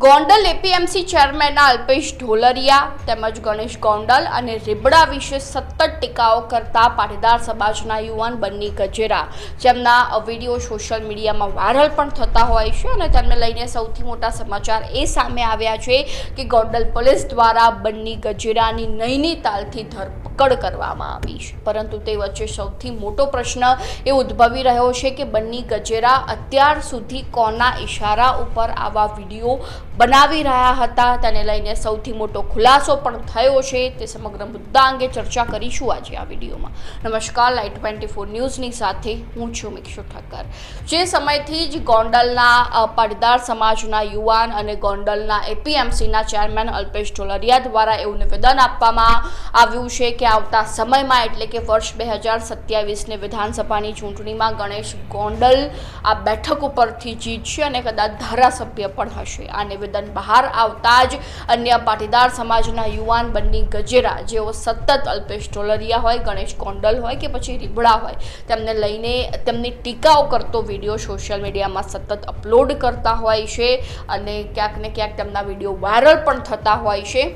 Gondal APMC ચેરમેનના Alpesh Dholariya તેમજ ગણેશ ગોંડલ અને રીબડા વિશે સતત ટીકાઓ કરતા પાટીદાર સમાજના યુવાન બન્ની ગજેરા જેમના વિડીયો સોશિયલ મીડિયામાં વાયરલ પણ થતા હોય છે અને તેમને લઈને સૌથી મોટા સમાચાર એ સામે આવ્યા છે કે ગોંડલ પોલીસ દ્વારા બન્ની ગજેરાની નૈનીતાલથી ધરપકડ કરવામાં આવી છે, પરંતુ તે વચ્ચે સૌથી મોટો પ્રશ્ન એ ઉદ્ભવી રહ્યો છે કે બન્ની ગજેરા અત્યાર સુધી કોના ઇશારા ઉપર આવા વિડીયો બનાવી રહ્યા હતા તેને લઈને સૌથી મોટો ખુલાસો પણ થયો છે। તે સમગ્ર મુદ્દા અંગે ચર્ચા કરીશું આજે આ વિડીયોમાં। નમસ્કાર, લાઇટ 24 ન્યૂઝની સાથે હું છું મિક્ષુ ઠક્કર। જે સમયથી જ ગોંડલના પાટીદાર સમાજના યુવાન અને ગોંડલના એપીએમસીના ચેરમેન અલ્પેશ ઢોલરિયા દ્વારા એવું નિવેદન આપવામાં આવ્યું છે કે આવતા સમયમાં એટલે કે વર્ષ 2027ની વિધાનસભાની ચૂંટણીમાં ગણેશ ગોંડલ આ બેઠક ઉપરથી જીતશે અને કદાચ ધારાસભ્ય પણ હશે। આ નિવેદન બહાર આવતા જ અન્ય પાટીદાર સમાજના યુવાન બન્ની ગજેરા જેઓ સતત અલ્પેશ ઢોલરિયા હોય, ગણેશ ગોંડલ હોય કે પછી રીબડા હોય તેમને લઈને તેમની ટીકાઓ કરતો વિડીયો સોશિયલ મીડિયામાં સતત અપલોડ કરતા હોય છે અને ક્યાંક ને ક્યાંક તેમના વિડીયો વાયરલ પણ થતા હોય છે।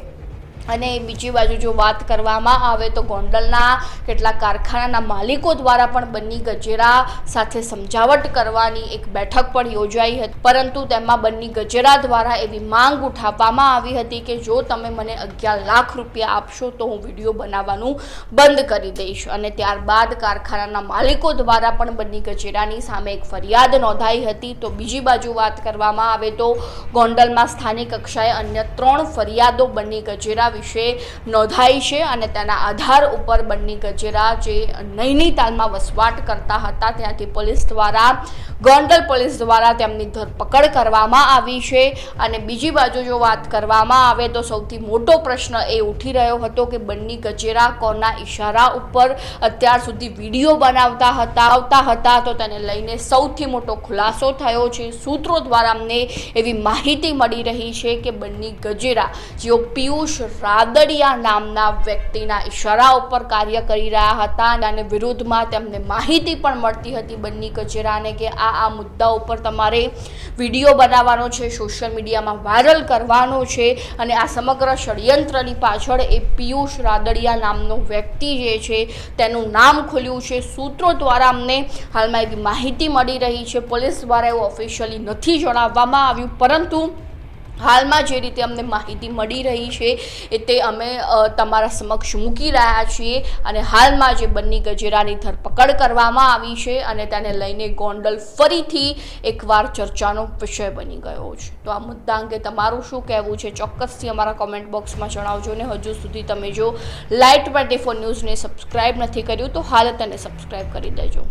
અને બીજી બાજુ જો વાત કરવામાં આવે તો ગોંડલના કેટલાક કારખાનાના માલિકો દ્વારા પણ બન્ની ગજેરા સાથે સમજાવટ કરવાની એક બેઠક પણ યોજાઈ હતી, પરંતુ તેમાં બન્ની ગજેરા દ્વારા એવી માંગ ઉઠાવવામાં આવી હતી કે જો તમે મને 11 લાખ રૂપિયા આપશો તો હું વિડીયો બનાવવાનું બંધ કરી દઈશ। અને ત્યારબાદ કારખાનાના માલિકો દ્વારા પણ બન્ની ગજેરાની સામે એક ફરિયાદ નોંધાઈ હતી। તો બીજી બાજુ વાત કરવામાં આવે તો ગોંડલમાં સ્થાનિક કક્ષાએ અન્ય 3 ફરિયાદો બન્ની ગજેરા વિશે નોંધાઈ છે અને તેના આધાર ઉપર બન્ની ગજેરા જે નૈનીતાલમાં વસવાટ કરતા હતા ત્યાંથી પોલીસ દ્વારા ગોંડલ પોલીસ દ્વારા તેમની ધરપકડ કરવામાં આવી છે। અને બીજી બાજુ જો વાત કરવામાં આવે તો સૌથી મોટો પ્રશ્ન એ ઉઠી રહ્યો હતો કે બન્ની ગજેરા કોના ઇશારા ઉપર અત્યાર સુધી વિડીયો બનાવતા હતા તો તેને લઈને સૌથી મોટો ખુલાસો થયો છે। સૂત્રો દ્વારા અમને એવી માહિતી મળી રહી છે કે બન્ની ગજેરા જેઓ પિયુષ રાદડિયા નામના વ્યક્તિના ઇશારા ઉપર કાર્ય કરી રહ્યા હતા અને વિરુદ્ધમાં તેમને માહિતી પણ મળતી હતી બન્ની ગજેરાને કે આ મુદ્દા ઉપર તમારે વિડીયો બનાવવાનો છે, સોશિયલ મીડિયામાં વાયરલ કરવાનો છે અને આ સમગ્ર ષડયંત્રની પાછળ એ પિયુષ રાદડિયા નામનો વ્યક્તિ જે છે તેનું નામ ખુલ્યું છે। સૂત્રો દ્વારા અમને હાલમાં એવી માહિતી મળી રહી છે, પોલીસ દ્વારા એવું ઓફિશિયલી નથી જણાવવામાં આવ્યું, પરંતુ હાલમાં જે રીતે અમને માહિતી મળી રહી છે તે અમે તમારા સમક્ષ મૂકી રહ્યા છીએ। અને હાલમાં જે બન્ની ગજેરાની ધરપકડ કરવામાં આવી છે અને તેને લઈને ગોંડલ ફરીથી એકવાર ચર્ચાનો વિષય બની ગયો છે। તો આ મુદ્દા અંગે તમારું શું કહેવું છે ચોક્કસથી અમારા કોમેન્ટ બોક્સમાં જણાવજો ને હજુ સુધી તમે જો લાઇટ 24 ન્યૂઝને સબસ્ક્રાઇબ નથી કર્યું તો હાલ તેને સબસ્ક્રાઇબ કરી દેજો।